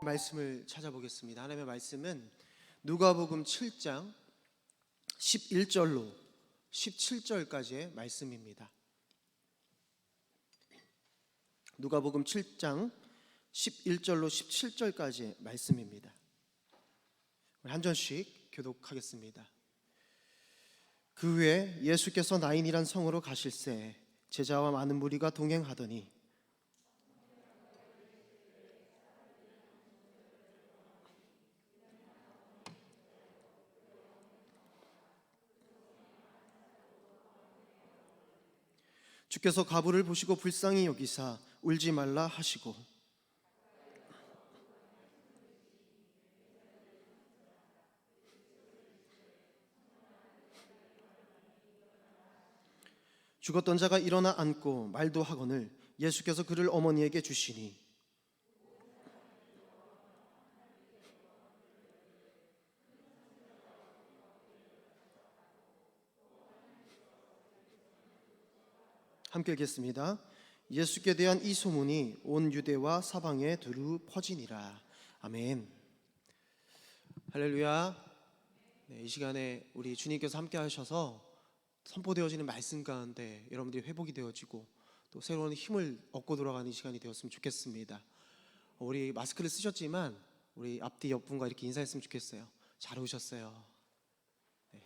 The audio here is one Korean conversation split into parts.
말씀을 찾아보겠습니다. 하나님의 말씀은 누가복음 7장 11절로 17절까지의 말씀입니다. 누가복음 7장 11절로 17절까지의 말씀입니다. 한 절씩 교독하겠습니다. 그 후에 예수께서 나인이란 성으로 가실새 제자와 많은 무리가 동행하더니 주께서 가부를 보시고 불쌍히 여기사 울지 말라 하시고 죽었던 자가 일어나 앉고 말도 하거늘 예수께서 그를 어머니에게 주시니 함께 읽겠습니다. 예수께 대한 이 소문이 온 유대와 사방에 두루 퍼지니라. 아멘. 할렐루야. 이 시간에 우리 주님께서 함께 하셔서 선포되어지는 말씀 가운데 여러분들이 회복이 되어지고 또 새로운 힘을 얻고 돌아가는 이 시간이 되었으면 좋겠습니다. 우리 마스크를 쓰셨지만 우리 앞뒤 옆분과 이렇게 인사했으면 좋겠어요. 잘 오셨어요. 네,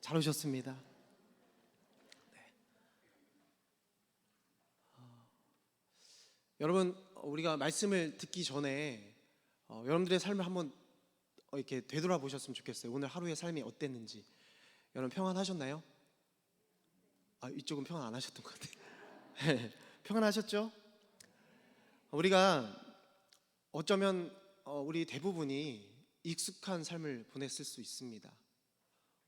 잘 오셨습니다. 여러분, 우리가 말씀을 듣기 전에 여러분들의 삶을 한번 이렇게 되돌아보셨으면 좋겠어요. 오늘 하루의 삶이 어땠는지. 여러분 평안하셨나요? 이쪽은 평안 안 하셨던 것 같아요. 평안하셨죠? 우리가 어쩌면 우리 대부분이 익숙한 삶을 보냈을 수 있습니다.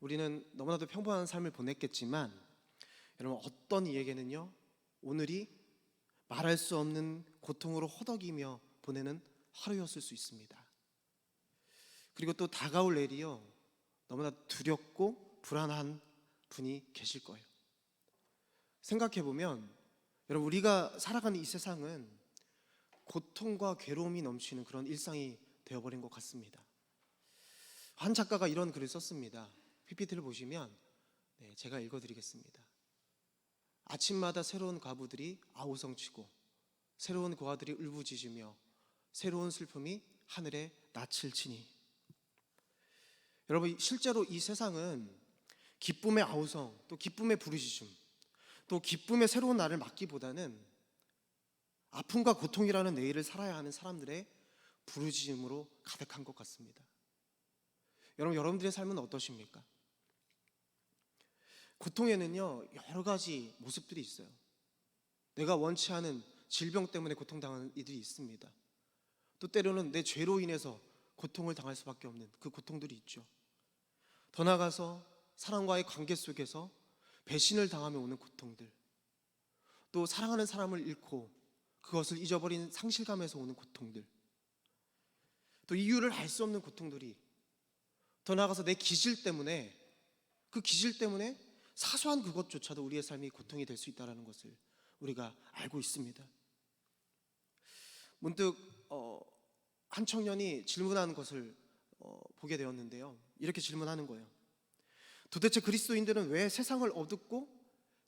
우리는 너무나도 평범한 삶을 보냈겠지만 여러분, 어떤 이에게는요 오늘이 말할 수 없는 고통으로 허덕이며 보내는 하루였을 수 있습니다. 그리고 또 다가올 내일이요 너무나 두렵고 불안한 분이 계실 거예요. 생각해보면 여러분, 우리가 살아가는 이 세상은 고통과 괴로움이 넘치는 그런 일상이 되어버린 것 같습니다. 한 작가가 이런 글을 썼습니다. PPT를 보시면 제가 읽어드리겠습니다. 아침마다 새로운 과부들이 아우성치고 새로운 고아들이 울부짖으며 새로운 슬픔이 하늘에 낯을 치니. 여러분, 실제로 이 세상은 기쁨의 아우성, 또 기쁨의 부르짖음, 또 기쁨의 새로운 날을 맞기보다는 아픔과 고통이라는 내일을 살아야 하는 사람들의 부르짖음으로 가득한 것 같습니다. 여러분, 여러분들의 삶은 어떠십니까? 고통에는요 여러 가지 모습들이 있어요. 내가 원치 않은 질병 때문에 고통당하는 이들이 있습니다. 또 때로는 내 죄로 인해서 고통을 당할 수밖에 없는 그 고통들이 있죠. 더 나아가서 사람과의 관계 속에서 배신을 당하며 오는 고통들, 또 사랑하는 사람을 잃고 그것을 잊어버린 상실감에서 오는 고통들, 또 이유를 알 수 없는 고통들이, 더 나아가서 내 기질 때문에, 그 기질 때문에 사소한 그것조차도 우리의 삶이 고통이 될 수 있다는 것을 우리가 알고 있습니다. 문득 한 청년이 질문하는 것을 보게 되었는데요, 이렇게 질문하는 거예요. 도대체 그리스도인들은 왜 세상을 어둡고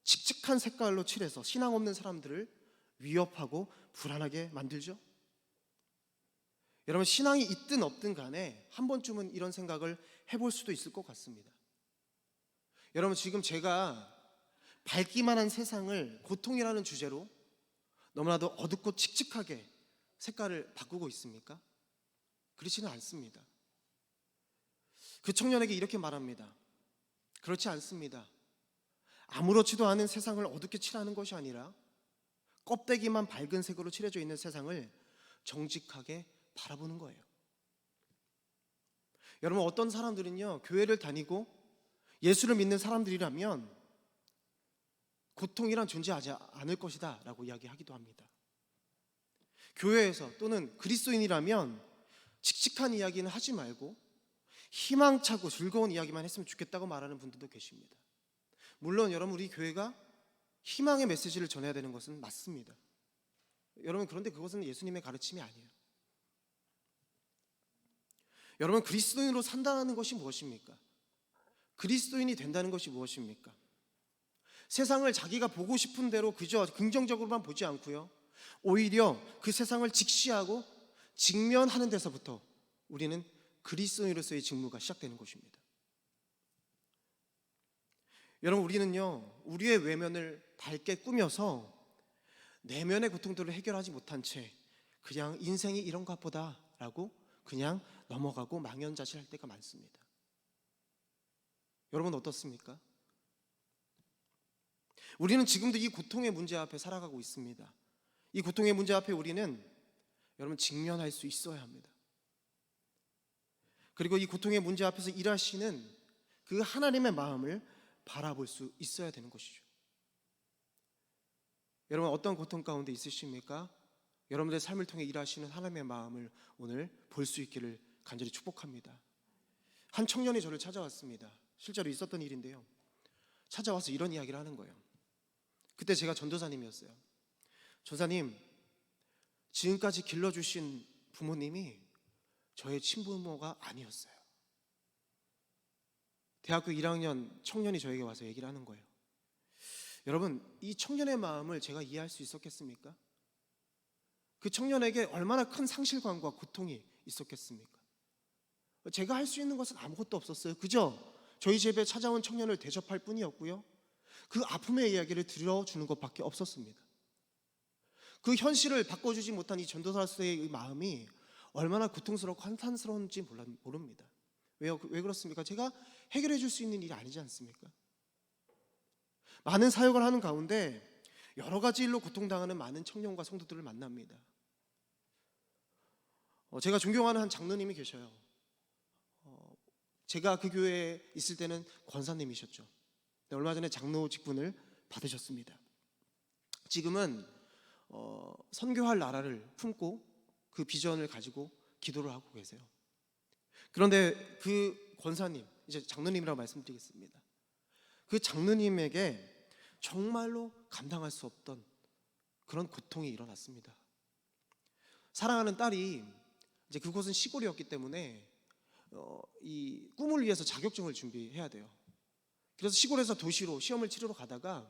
칙칙한 색깔로 칠해서 신앙 없는 사람들을 위협하고 불안하게 만들죠? 여러분, 신앙이 있든 없든 간에 한 번쯤은 이런 생각을 해볼 수도 있을 것 같습니다. 여러분, 지금 제가 밝기만 한 세상을 고통이라는 주제로 너무나도 어둡고 칙칙하게 색깔을 바꾸고 있습니까? 그렇지는 않습니다. 그 청년에게 이렇게 말합니다. 그렇지 않습니다. 아무렇지도 않은 세상을 어둡게 칠하는 것이 아니라 껍데기만 밝은 색으로 칠해져 있는 세상을 정직하게 바라보는 거예요. 여러분, 어떤 사람들은요 교회를 다니고 예수를 믿는 사람들이라면 고통이란 존재하지 않을 것이다 라고 이야기하기도 합니다. 교회에서 또는 그리스도인이라면 칙칙한 이야기는 하지 말고 희망차고 즐거운 이야기만 했으면 좋겠다고 말하는 분들도 계십니다. 물론 여러분, 우리 교회가 희망의 메시지를 전해야 되는 것은 맞습니다. 여러분, 그런데 그것은 예수님의 가르침이 아니에요. 여러분, 그리스도인으로 산다는 것이 무엇입니까? 그리스도인이 된다는 것이 무엇입니까? 세상을 자기가 보고 싶은 대로 그저 긍정적으로만 보지 않고요, 오히려 그 세상을 직시하고 직면하는 데서부터 우리는 그리스도인으로서의 직무가 시작되는 것입니다. 여러분, 우리는요, 우리의 외면을 밝게 꾸며서 내면의 고통들을 해결하지 못한 채 그냥 인생이 이런가 보다 라고 그냥 넘어가고 망연자실할 때가 많습니다. 여러분, 어떻습니까? 우리는 지금도 이 고통의 문제 앞에 살아가고 있습니다. 이 고통의 문제 앞에 우리는 여러분 직면할 수 있어야 합니다. 그리고 이 고통의 문제 앞에서 일하시는 그 하나님의 마음을 바라볼 수 있어야 되는 것이죠. 여러분, 어떤 고통 가운데 있으십니까? 여러분들의 삶을 통해 일하시는 하나님의 마음을 오늘 볼 수 있기를 간절히 축복합니다. 한 청년이 저를 찾아왔습니다. 실제로 있었던 일인데요, 찾아와서 이런 이야기를 하는 거예요. 그때 제가 전도사님이었어요. 전사님, 지금까지 길러주신 부모님이 저의 친부모가 아니었어요. 대학교 1학년 청년이 저에게 와서 얘기를 하는 거예요. 여러분, 이 청년의 마음을 제가 이해할 수 있었겠습니까? 그 청년에게 얼마나 큰 상실감과 고통이 있었겠습니까? 제가 할 수 있는 것은 아무것도 없었어요. 그저 저희 집에 찾아온 청년을 대접할 뿐이었고요, 그 아픔의 이야기를 들려주는 것밖에 없었습니다. 그 현실을 바꿔주지 못한 이 전도사로서의 마음이 얼마나 고통스럽고 한탄스러운지 모릅니다. 왜 그렇습니까? 제가 해결해 줄 수 있는 일이 아니지 않습니까? 많은 사역을 하는 가운데 여러 가지 일로 고통당하는 많은 청년과 성도들을 만납니다. 제가 존경하는 한 장로님이 계셔요. 제가 그 교회에 있을 때는 권사님이셨죠. 얼마 전에 장로 직분을 받으셨습니다. 지금은 선교할 나라를 품고 그 비전을 가지고 기도를 하고 계세요. 그런데 그 권사님, 이제 장로님이라고 말씀드리겠습니다. 그 장로님에게 정말로 감당할 수 없던 그런 고통이 일어났습니다. 사랑하는 딸이, 이제 그곳은 시골이었기 때문에 이 꿈을 위해서 자격증을 준비해야 돼요. 그래서 시골에서 도시로 시험을 치르러 가다가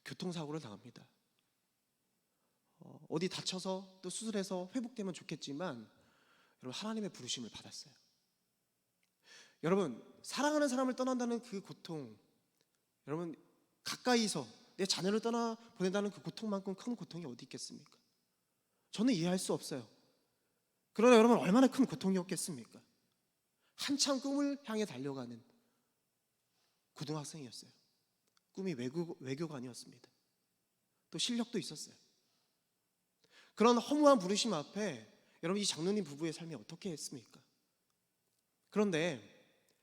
교통사고를 당합니다. 어디 다쳐서 또 수술해서 회복되면 좋겠지만 여러분, 하나님의 부르심을 받았어요. 여러분, 사랑하는 사람을 떠난다는 그 고통, 여러분 가까이서 내 자녀를 떠나 보낸다는 그 고통만큼 큰 고통이 어디 있겠습니까? 저는 이해할 수 없어요. 그러나 여러분, 얼마나 큰 고통이었겠습니까? 한참 꿈을 향해 달려가는 고등학생이었어요. 꿈이 외교관이었습니다. 또 실력도 있었어요. 그런 허무한 부르심 앞에 여러분, 이 장로님 부부의 삶이 어떻게 했습니까? 그런데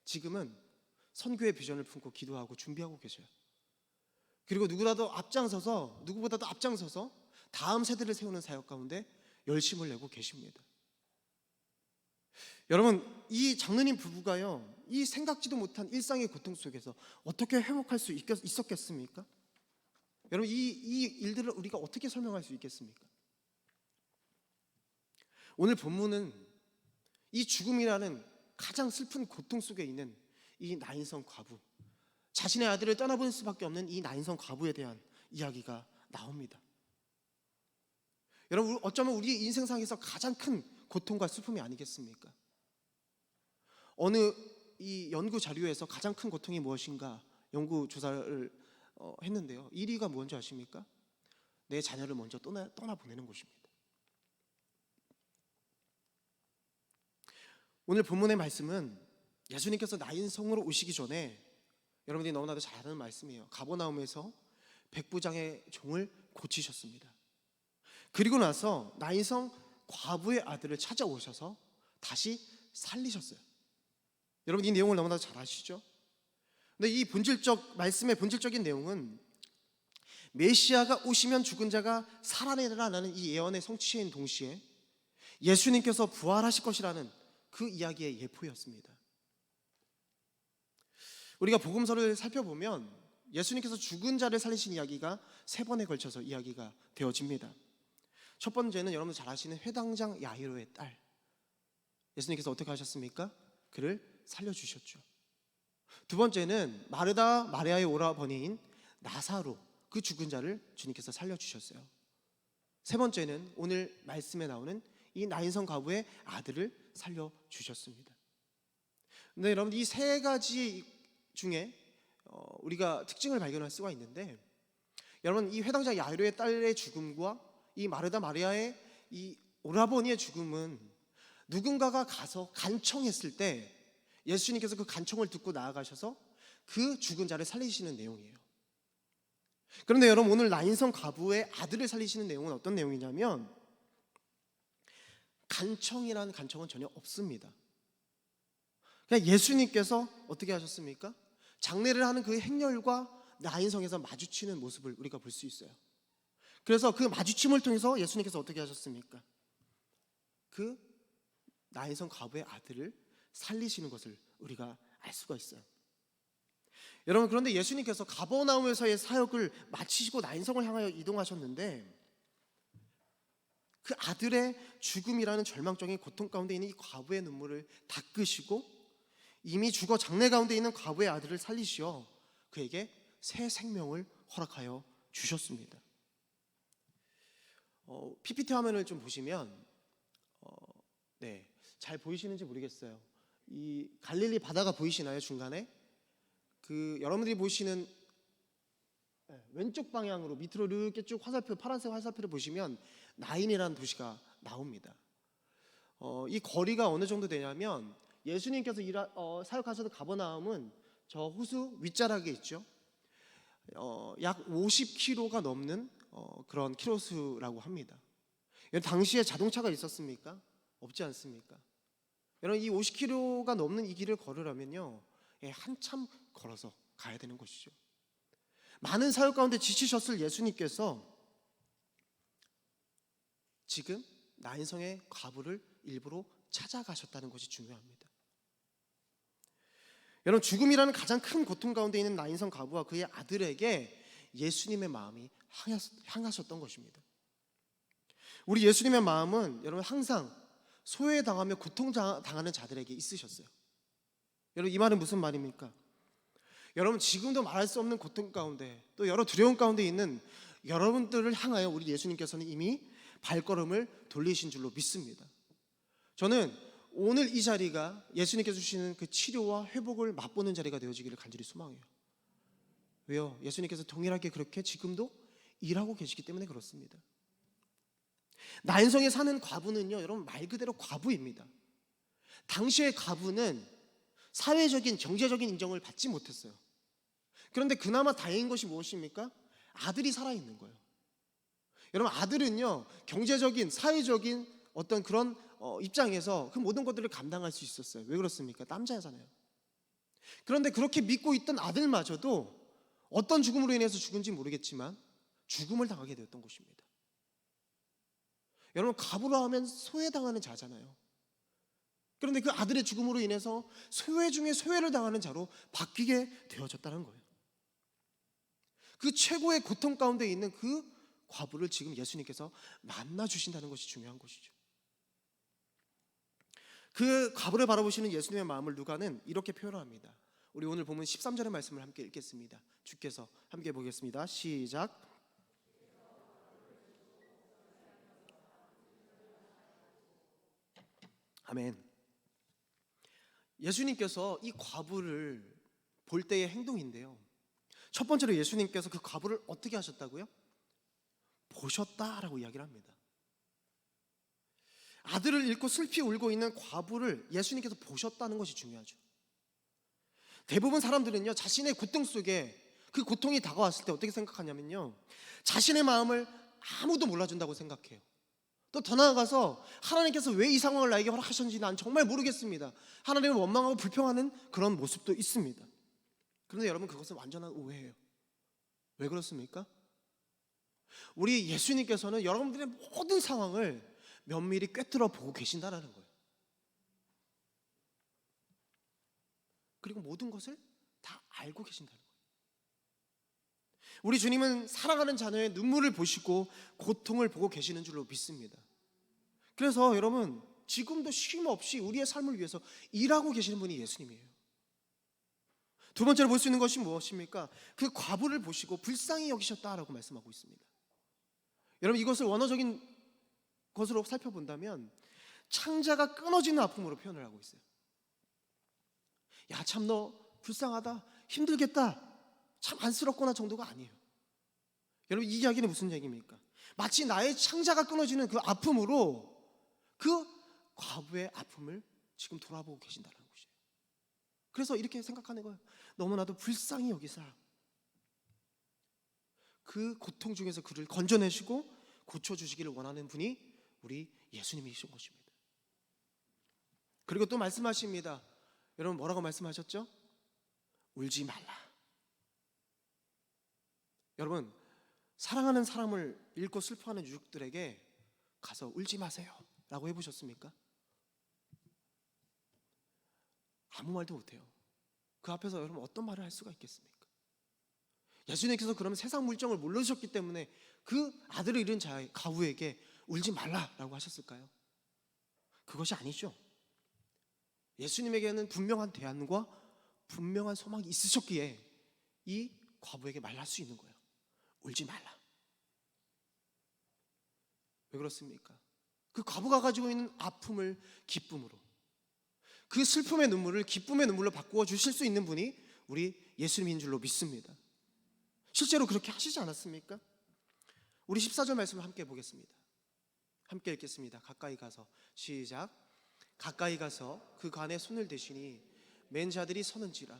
지금은 선교의 비전을 품고 기도하고 준비하고 계셔요. 그리고 누구보다도 앞장서서 다음 세대를 세우는 사역 가운데 열심을 내고 계십니다. 여러분, 이 장로님 부부가요, 이 생각지도 못한 일상의 고통 속에서 어떻게 회복할 수 있었겠습니까? 여러분, 이 일들을 우리가 어떻게 설명할 수 있겠습니까? 오늘 본문은 이 죽음이라는 가장 슬픈 고통 속에 있는 이 나인성 과부, 자신의 아들을 떠나보낼 수밖에 없는 이 나인성 과부에 대한 이야기가 나옵니다. 여러분, 어쩌면 우리 인생상에서 가장 큰 고통과 슬픔이 아니겠습니까? 어느 이 연구 자료에서 가장 큰 고통이 무엇인가 연구 조사를 했는데요, 1위가 뭔지 아십니까? 내 자녀를 먼저 떠나보내는 것입니다. 오늘 본문의 말씀은 예수님께서 나인성으로 오시기 전에, 여러분들이 너무나도 잘 아는 말씀이에요. 가버나움에서 백부장의 종을 고치셨습니다. 그리고 나서 나인성 과부의 아들을 찾아오셔서 다시 살리셨어요. 여러분, 이 내용을 너무나도 잘 아시죠? 근데 이 말씀의 본질적인 내용은 메시아가 오시면 죽은 자가 살아내리라는 이 예언의 성취인 동시에 예수님께서 부활하실 것이라는 그 이야기의 예포였습니다. 우리가 복음서를 살펴보면 예수님께서 죽은 자를 살리신 이야기가 3번에 걸쳐서 이야기가 되어집니다. 첫 번째는 여러분 잘 아시는 회당장 야이로의 딸, 예수님께서 어떻게 하셨습니까? 그를 살려주셨죠. 두 번째는 마르다 마리아의 오라버니인 나사로, 그 죽은 자를 주님께서 살려주셨어요. 세 번째는 오늘 말씀에 나오는 이 나인성 과부의 아들을 살려주셨습니다. 근데 여러분, 이 세 가지 중에 우리가 특징을 발견할 수가 있는데, 여러분, 이 회당자 야이로의 딸의 죽음과 이 마르다 마리아의 이 오라버니의 죽음은 누군가가 가서 간청했을 때 예수님께서 그 간청을 듣고 나아가셔서 그 죽은 자를 살리시는 내용이에요. 그런데 여러분, 오늘 나인성 과부의 아들을 살리시는 내용은 어떤 내용이냐면, 간청이라는 간청은 전혀 없습니다. 그냥 예수님께서 어떻게 하셨습니까? 장례를 하는 그 행렬과 나인성에서 마주치는 모습을 우리가 볼 수 있어요. 그래서 그 마주침을 통해서 예수님께서 어떻게 하셨습니까? 그 나인성 과부의 아들을 살리시는 것을 우리가 알 수가 있어요. 여러분, 그런데 예수님께서 가버나움에서의 사역을 마치시고 나인성을 향하여 이동하셨는데, 그 아들의 죽음이라는 절망적인 고통 가운데 있는 이 과부의 눈물을 닦으시고 이미 죽어 장례 가운데 있는 과부의 아들을 살리시어 그에게 새 생명을 허락하여 주셨습니다. PPT 화면을 좀 보시면 잘 보이시는지 모르겠어요. 이 갈릴리 바다가 보이시나요? 중간에 그 여러분들이 보시는 왼쪽 방향으로 밑으로 이렇게 쭉 화살표, 파란색 화살표를 보시면 나인이라는 도시가 나옵니다. 이 거리가 어느 정도 되냐면, 예수님께서 사역하셨던 가버나움은 저 호수 윗자락에 있죠. 약 50km가 넘는 그런 키로수라고 합니다. 당시에 자동차가 있었습니까? 없지 않습니까? 여러분, 이 50km가 넘는 이 길을 걸으려면요, 한참 걸어서 가야 되는 것이죠. 많은 사역 가운데 지치셨을 예수님께서 지금 나인성의 과부를 일부러 찾아가셨다는 것이 중요합니다. 여러분, 죽음이라는 가장 큰 고통 가운데 있는 나인성 과부와 그의 아들에게 예수님의 마음이 향하셨던 것입니다. 우리 예수님의 마음은 여러분 항상 소외당하며 고통당하는 자들에게 있으셨어요. 여러분, 이 말은 무슨 말입니까? 여러분, 지금도 말할 수 없는 고통 가운데 또 여러 두려움 가운데 있는 여러분들을 향하여 우리 예수님께서는 이미 발걸음을 돌리신 줄로 믿습니다. 저는 오늘 이 자리가 예수님께서 주시는 그 치료와 회복을 맛보는 자리가 되어지기를 간절히 소망해요. 왜요? 예수님께서 동일하게 그렇게 지금도 일하고 계시기 때문에 그렇습니다. 나인성에 사는 과부는요, 여러분, 말 그대로 과부입니다. 당시의 과부는 사회적인, 경제적인 인정을 받지 못했어요. 그런데 그나마 다행인 것이 무엇입니까? 아들이 살아있는 거예요. 여러분, 아들은요, 경제적인, 사회적인 어떤 그런 입장에서 그 모든 것들을 감당할 수 있었어요. 왜 그렇습니까? 남자잖아요. 그런데 그렇게 믿고 있던 아들마저도 어떤 죽음으로 인해서 죽은지 모르겠지만 죽음을 당하게 되었던 것입니다. 여러분, 과부라 하면 소외당하는 자잖아요. 그런데 그 아들의 죽음으로 인해서 소외 중에 소외를 당하는 자로 바뀌게 되어졌다는 거예요. 그 최고의 고통 가운데 있는 그 과부를 지금 예수님께서 만나 주신다는 것이 중요한 것이죠. 그 과부를 바라보시는 예수님의 마음을 누가는 이렇게 표현합니다. 우리 오늘 보면 13절의 말씀을 함께 읽겠습니다. 주께서 함께 보겠습니다. 시작. 아멘. 예수님께서 이 과부를 볼 때의 행동인데요, 첫 번째로 예수님께서 그 과부를 어떻게 하셨다고요? 보셨다라고 이야기를 합니다. 아들을 잃고 슬피 울고 있는 과부를 예수님께서 보셨다는 것이 중요하죠. 대부분 사람들은요, 자신의 고통 속에 그 고통이 다가왔을 때 어떻게 생각하냐면요, 자신의 마음을 아무도 몰라준다고 생각해요. 또 더 나아가서 하나님께서 왜 이 상황을 나에게 허락하셨는지 난 정말 모르겠습니다. 하나님을 원망하고 불평하는 그런 모습도 있습니다. 그런데 여러분, 그것은 완전한 오해예요. 왜 그렇습니까? 우리 예수님께서는 여러분들의 모든 상황을 면밀히 꿰뚫어 보고 계신다는 거예요. 그리고 모든 것을 다 알고 계신다는 거예요. 우리 주님은 사랑하는 자녀의 눈물을 보시고 고통을 보고 계시는 줄로 믿습니다. 그래서 여러분, 지금도 쉼 없이 우리의 삶을 위해서 일하고 계시는 분이 예수님이에요. 두 번째로 볼 수 있는 것이 무엇입니까? 그 과부를 보시고 불쌍히 여기셨다라고 말씀하고 있습니다. 여러분, 이것을 원어적인 것으로 살펴본다면 창자가 끊어지는 아픔으로 표현을 하고 있어요. 야, 참 너 불쌍하다, 힘들겠다, 참 안쓰럽구나 정도가 아니에요. 여러분, 이 이야기는 무슨 얘기입니까? 마치 나의 창자가 끊어지는 그 아픔으로 그 과부의 아픔을 지금 돌아보고 계신다는 것이에요. 그래서 이렇게 생각하는 거예요. 너무나도 불쌍히 여기사 그 고통 중에서 그를 건져내시고 고쳐주시기를 원하는 분이 우리 예수님이신 것입니다. 그리고 또 말씀하십니다. 여러분, 뭐라고 말씀하셨죠? 울지 말라. 여러분, 사랑하는 사람을 잃고 슬퍼하는 유족들에게 가서 울지 마세요 라고 해보셨습니까? 아무 말도 못해요. 그 앞에서 여러분 어떤 말을 할 수가 있겠습니까? 예수님께서 그러면 세상 물정을 모르셨기 때문에 그 아들을 잃은 자의 가부에게 울지 말라라고 하셨을까요? 그것이 아니죠. 예수님에게는 분명한 대안과 분명한 소망이 있으셨기에 이 과부에게 말할 수 있는 거예요. 울지 말라. 왜 그렇습니까? 그 과부가 가지고 있는 아픔을 기쁨으로, 그 슬픔의 눈물을 기쁨의 눈물로 바꾸어 주실 수 있는 분이 우리 예수님인 줄로 믿습니다. 실제로 그렇게 하시지 않았습니까? 우리 14절 말씀을 함께 보겠습니다. 함께 읽겠습니다. 가까이 가서, 시작. 가까이 가서 그 관에 손을 대시니 맨 자들이 서는지라.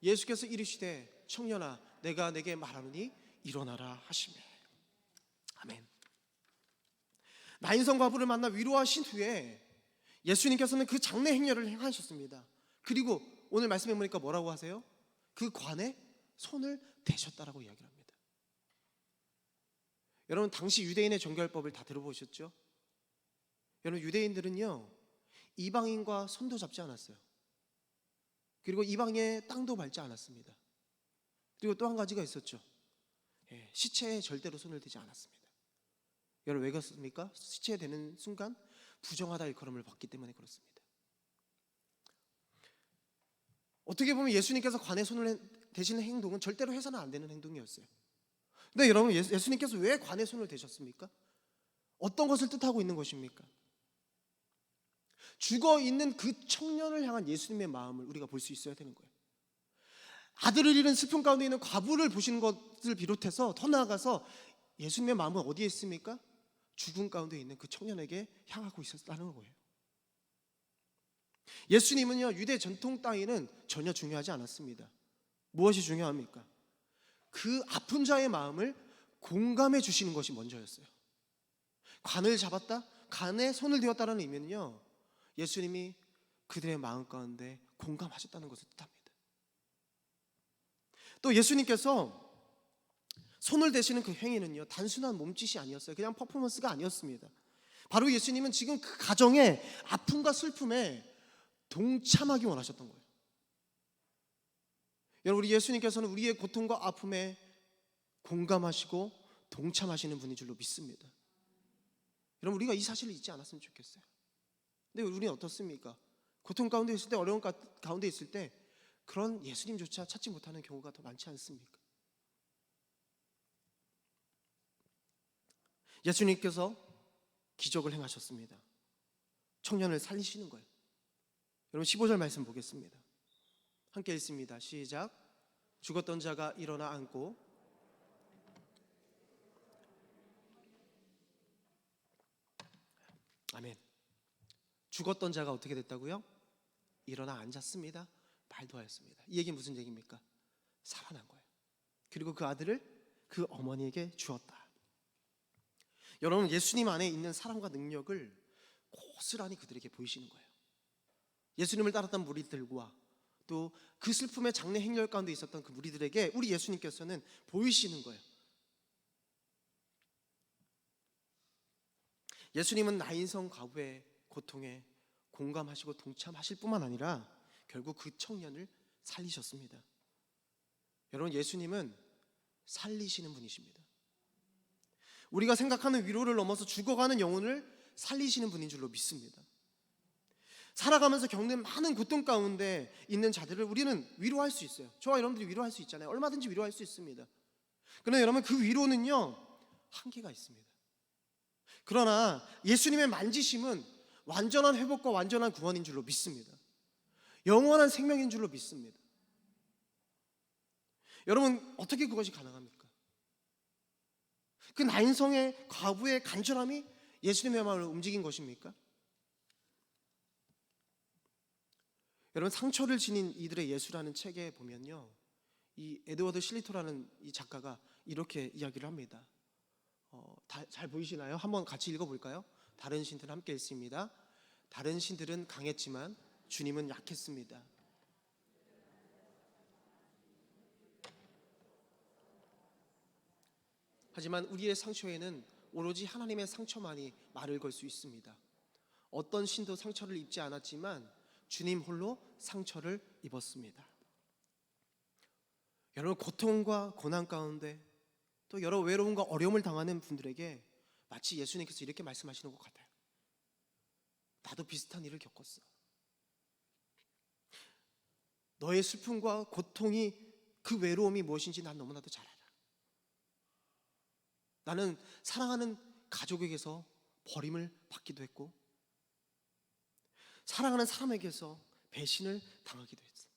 예수께서 이르시되 청년아 내가 내게 말하노니 일어나라 하시매. 아멘. 나인성 과부를 만나 위로하신 후에 예수님께서는 그 장례 행렬을 행하셨습니다. 그리고 오늘 말씀해 보니까 뭐라고 하세요? 그 관에 손을 대셨다라고 이야기를 합니다. 여러분, 당시 유대인의 정결법을 다 들어보셨죠? 여러분, 유대인들은요 이방인과 손도 잡지 않았어요. 그리고 이방의 땅도 밟지 않았습니다. 그리고 또 한 가지가 있었죠. 시체에 절대로 손을 대지 않았습니다. 여러분, 왜 그렇습니까? 시체에 대는 순간 부정하다 일컬음을 받기 때문에 그렇습니다. 어떻게 보면 예수님께서 관에 손을 대시는 행동은 절대로 해서는 안 되는 행동이었어요. 근데 여러분, 예수님께서 왜 관에 손을 대셨습니까? 어떤 것을 뜻하고 있는 것입니까? 죽어 있는 그 청년을 향한 예수님의 마음을 우리가 볼 수 있어야 되는 거예요. 아들을 잃은 슬픔 가운데 있는 과부를 보시는 것을 비롯해서 더 나아가서 예수님의 마음은 어디에 있습니까? 죽음 가운데 있는 그 청년에게 향하고 있었다는 거예요. 예수님은요 유대 전통 따위는 전혀 중요하지 않았습니다. 무엇이 중요합니까? 그 아픈 자의 마음을 공감해 주시는 것이 먼저였어요. 관을 잡았다, 관에 손을 대었다는 의미는요 예수님이 그들의 마음 가운데 공감하셨다는 것을 뜻합니다. 또 예수님께서 손을 대시는 그 행위는요 단순한 몸짓이 아니었어요. 그냥 퍼포먼스가 아니었습니다. 바로 예수님은 지금 그 가정의 아픔과 슬픔에 동참하기 원하셨던 거예요. 여러분, 우리 예수님께서는 우리의 고통과 아픔에 공감하시고 동참하시는 분인 줄로 믿습니다. 여러분, 우리가 이 사실을 잊지 않았으면 좋겠어요. 근데 우리는 어떻습니까? 고통 가운데 있을 때, 어려운 가운데 있을 때 그런 예수님조차 찾지 못하는 경우가 더 많지 않습니까? 예수님께서 기적을 행하셨습니다. 청년을 살리시는 거예요. 여러분, 15절 말씀 보겠습니다. 함께 읽습니다. 시작. 죽었던 자가 일어나 앉고, 아멘. 죽었던 자가 어떻게 됐다고요? 일어나 앉았습니다. 발도하였습니다. 이 얘기는 무슨 얘기입니까? 살아난 거예요. 그리고 그 아들을 그 어머니에게 주었다. 여러분, 예수님 안에 있는 사랑과 능력을 고스란히 그들에게 보이시는 거예요. 예수님을 따랐던 무리들과 또 그 슬픔의 장례 행렬 가운데 있었던 그 무리들에게 우리 예수님께서는 보이시는 거예요. 예수님은 나인성 과부의 고통에 공감하시고 동참하실 뿐만 아니라 결국 그 청년을 살리셨습니다. 여러분, 예수님은 살리시는 분이십니다. 우리가 생각하는 위로를 넘어서 죽어가는 영혼을 살리시는 분인 줄로 믿습니다. 살아가면서 겪는 많은 고통 가운데 있는 자들을 우리는 위로할 수 있어요. 저와 여러분들이 위로할 수 있잖아요. 얼마든지 위로할 수 있습니다. 그러나 여러분, 그 위로는요 한계가 있습니다. 그러나 예수님의 만지심은 완전한 회복과 완전한 구원인 줄로 믿습니다. 영원한 생명인 줄로 믿습니다. 여러분, 어떻게 그것이 가능합니까? 그 나인성의 과부의 간절함이 예수님의 마음을 움직인 것입니까? 여러분, 상처를 지닌 이들의 예수라는 책에 보면요, 이 에드워드 실리토라는 이 작가가 이렇게 이야기를 합니다. 잘 보이시나요? 한번 같이 읽어볼까요? 다른 신들은 함께 읽습니다. 다른 신들은 강했지만 주님은 약했습니다. 하지만 우리의 상처에는 오로지 하나님의 상처만이 말을 걸 수 있습니다. 어떤 신도 상처를 입지 않았지만 주님 홀로 상처를 입었습니다. 여러분, 고통과 고난 가운데 또 여러 외로움과 어려움을 당하는 분들에게 마치 예수님께서 이렇게 말씀하시는 것 같아요. 나도 비슷한 일을 겪었어. 너의 슬픔과 고통이, 그 외로움이 무엇인지 난 너무나도 잘 알아. 나는 사랑하는 가족에게서 버림을 받기도 했고, 사랑하는 사람에게서 배신을 당하기도 했어.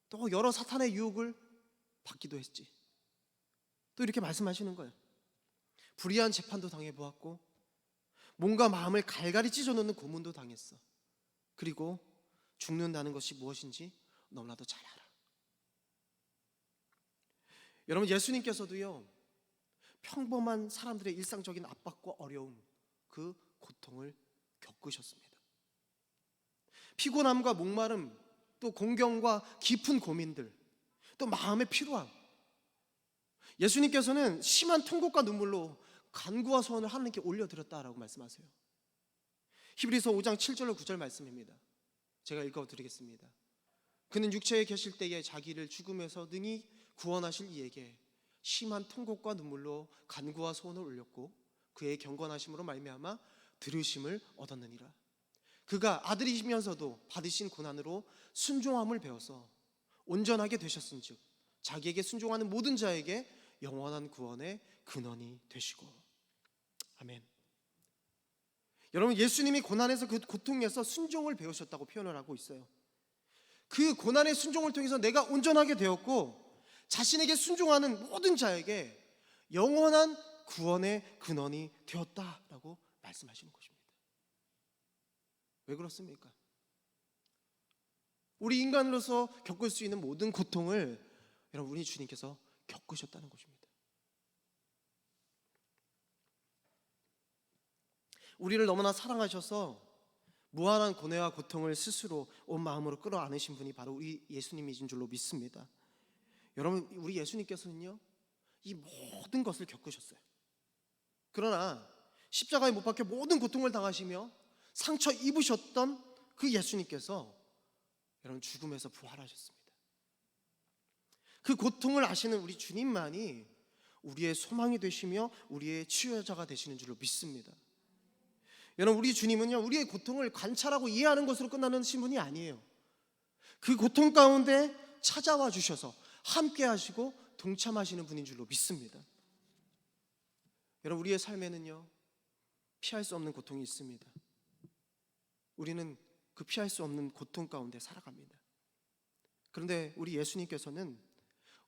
또 여러 사탄의 유혹을 받기도 했지. 또 이렇게 말씀하시는 거예요. 불의한 재판도 당해보았고, 몸과 마음을 갈갈이 찢어놓는 고문도 당했어. 그리고 죽는다는 것이 무엇인지 너무나도 잘 알아. 여러분, 예수님께서도요 평범한 사람들의 일상적인 압박과 어려움, 그 고통을 겪으셨습니다. 피곤함과 목마름, 또 공경과 깊은 고민들, 또 마음의 피로함, 예수님께서는 심한 통곡과 눈물로 간구와 소원을 하나님께 올려드렸다라고 말씀하세요. 히브리서 5장 7절로 9절 말씀입니다. 제가 읽어드리겠습니다. 그는 육체에 계실 때에 자기를 죽음에서 능히 구원하실 이에게 심한 통곡과 눈물로 간구와 소원을 올렸고, 그의 경건하심으로 말미암아 들으심을 얻었느니라. 그가 아들이시면서도 받으신 고난으로 순종함을 배워서 온전하게 되셨은즉 자기에게 순종하는 모든 자에게 영원한 구원의 근원이 되시고. 아멘. 여러분, 예수님이 고난에서, 그 고통에서 순종을 배우셨다고 표현을 하고 있어요. 그 고난의 순종을 통해서 내가 온전하게 되었고, 자신에게 순종하는 모든 자에게 영원한 구원의 근원이 되었다라고 말씀하시는 것입니다. 왜 그렇습니까? 우리 인간으로서 겪을 수 있는 모든 고통을 여러분, 우리 주님께서 겪으셨다는 것입니다. 우리를 너무나 사랑하셔서 무한한 고뇌와 고통을 스스로 온 마음으로 끌어안으신 분이 바로 우리 예수님이신 줄로 믿습니다. 여러분, 우리 예수님께서는요 이 모든 것을 겪으셨어요. 그러나 십자가에 못 박혀 모든 고통을 당하시며 상처 입으셨던 그 예수님께서 여러분, 죽음에서 부활하셨습니다. 그 고통을 아시는 우리 주님만이 우리의 소망이 되시며 우리의 치유자가 되시는 줄로 믿습니다. 여러분, 우리 주님은요 우리의 고통을 관찰하고 이해하는 것으로 끝나는 신분이 아니에요. 그 고통 가운데 찾아와 주셔서 함께 하시고 동참하시는 분인 줄로 믿습니다. 여러분, 우리의 삶에는요 피할 수 없는 고통이 있습니다. 우리는 그 피할 수 없는 고통 가운데 살아갑니다. 그런데 우리 예수님께서는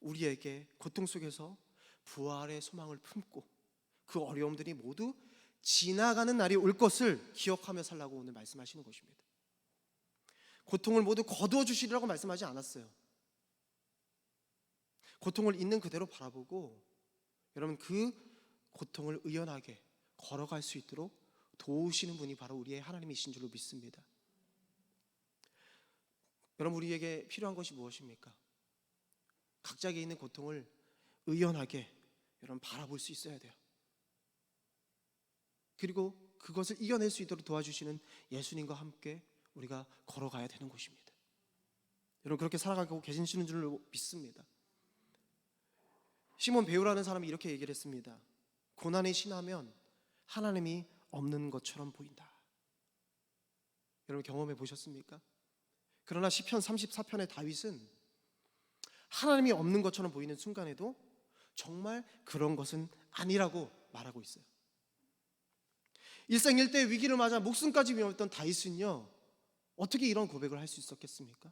우리에게 고통 속에서 부활의 소망을 품고 그 어려움들이 모두 지나가는 날이 올 것을 기억하며 살라고 오늘 말씀하시는 것입니다. 고통을 모두 거두어 주시리라고 말씀하지 않았어요. 고통을 있는 그대로 바라보고 여러분, 그 고통을 의연하게 걸어갈 수 있도록 도우시는 분이 바로 우리의 하나님이신 줄로 믿습니다. 여러분, 우리에게 필요한 것이 무엇입니까? 각자에게 있는 고통을 의연하게 여러분 바라볼 수 있어야 돼요. 그리고 그것을 이겨낼 수 있도록 도와주시는 예수님과 함께 우리가 걸어가야 되는 것입니다. 여러분, 그렇게 살아가고 계시는 줄로 믿습니다. 시몬 베드로라는 사람이 이렇게 얘기를 했습니다. 고난에 신하면 하나님이 없는 것처럼 보인다. 여러분 경험해 보셨습니까? 그러나 시편 34편의 다윗은 하나님이 없는 것처럼 보이는 순간에도 정말 그런 것은 아니라고 말하고 있어요. 일생일대 위기를 맞아 목숨까지 위험했던 다윗은요, 어떻게 이런 고백을 할 수 있었겠습니까?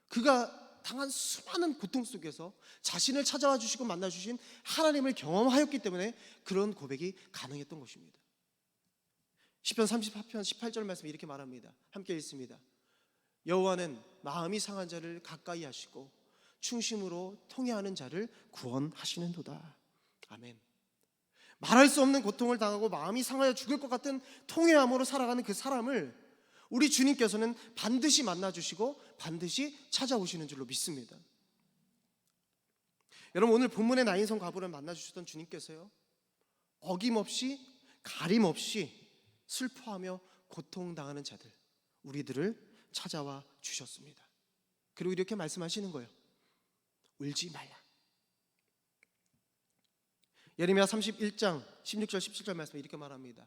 그가 당한 수많은 고통 속에서 자신을 찾아와 주시고 만나 주신 하나님을 경험하였기 때문에 그런 고백이 가능했던 것입니다. 시편 34편 18절 말씀 이렇게 말합니다. 함께 읽습니다. 여호와는 마음이 상한 자를 가까이 하시고 충심으로 통회하는 자를 구원하시는도다. 아멘. 말할 수 없는 고통을 당하고 마음이 상하여 죽을 것 같은 통회함으로 살아가는 그 사람을 우리 주님께서는 반드시 만나주시고 반드시 찾아오시는 줄로 믿습니다. 여러분, 오늘 본문의 나인성 과부를 만나주셨던 주님께서요, 어김없이 가림없이 슬퍼하며 고통당하는 자들, 우리들을 찾아와 주셨습니다. 그리고 이렇게 말씀하시는 거예요. 울지 말라. 예레미야 31장 16절 17절 말씀 이렇게 말합니다.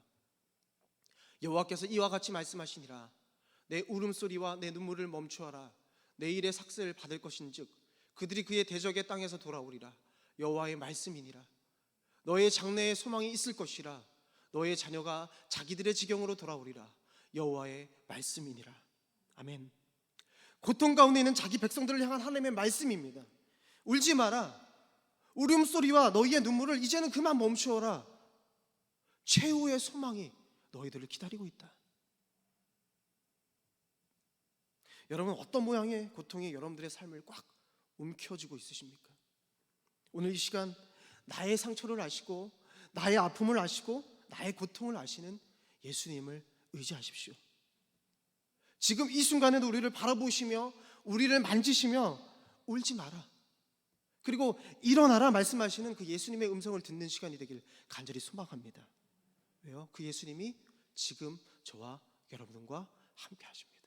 여호와께서 이와 같이 말씀하시니라. 내 울음소리와 내 눈물을 멈추어라. 내일의 삭슬을 받을 것인즉 그들이 그의 대적의 땅에서 돌아오리라. 여호와의 말씀이니라. 너의 장래에 소망이 있을 것이라. 너의 자녀가 자기들의 지경으로 돌아오리라. 여호와의 말씀이니라. 아멘. 고통 가운데 있는 자기 백성들을 향한 하나님의 말씀입니다. 울지 마라. 울음소리와 너희의 눈물을 이제는 그만 멈추어라. 최후의 소망이 너희들을 기다리고 있다. 여러분, 어떤 모양의 고통이 여러분들의 삶을 꽉 움켜쥐고 있으십니까? 오늘 이 시간 나의 상처를 아시고 나의 아픔을 아시고 나의 고통을 아시는 예수님을 의지하십시오. 지금 이 순간에도 우리를 바라보시며 우리를 만지시며 울지 마라, 그리고 일어나라 말씀하시는 그 예수님의 음성을 듣는 시간이 되길 간절히 소망합니다. 왜요? 그 예수님이 지금 저와 여러분과 함께 하십니다.